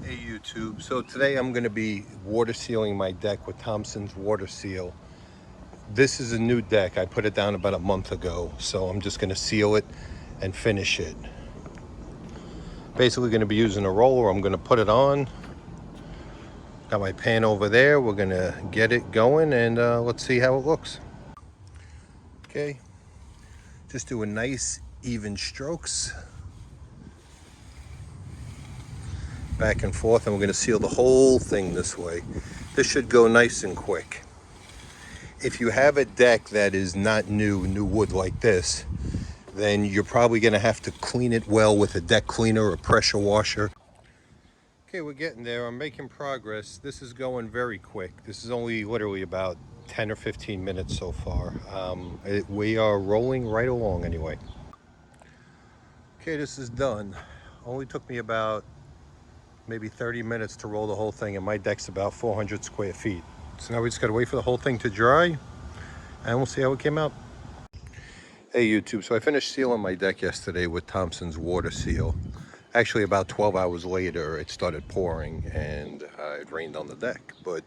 Hey YouTube, so today I'm going to be water sealing my deck with Thompson's Water Seal. This is a new deck. I put it down about a month ago, so I'm just going to seal it and finish it. Basically going to be using a roller. I'm going to put it on. Got my pan over there. We're going to get it going and let's see how it looks. Okay, just doing nice even strokes. Back and forth, and we're going to seal the whole thing this way. This should go nice and quick. If you have a deck that is not new wood like this, then you're probably going to have to clean it well with a deck cleaner or pressure washer. Okay, we're getting there. I'm making progress. This is going very quick. This is only literally about 10 or 15 minutes so far. We are rolling right along anyway. Okay, this is done. Only took me about maybe 30 minutes to roll the whole thing, and my deck's about 400 square feet. So now we just gotta wait for the whole thing to dry, and we'll see how it came out. Hey YouTube, so I finished sealing my deck yesterday with Thompson's Water Seal. Actually, about 12 hours later, it started pouring, and it rained on the deck, but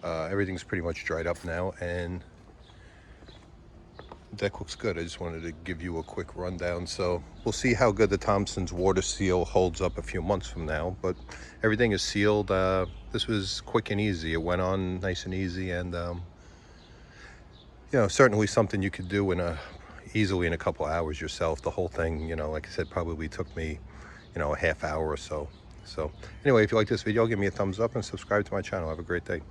everything's pretty much dried up now, and the deck looks good. I just wanted to give you a quick rundown. So we'll see how good the Thompson's Water Seal holds up a few months from now, but everything is sealed. This was quick and easy. It went on nice and easy, and you know, certainly something you could do easily in a couple hours yourself. The whole thing, you know, like I said, probably took me, you know, a half hour or so. So anyway, if you like this video, give me a thumbs up and subscribe to my channel. Have a great day.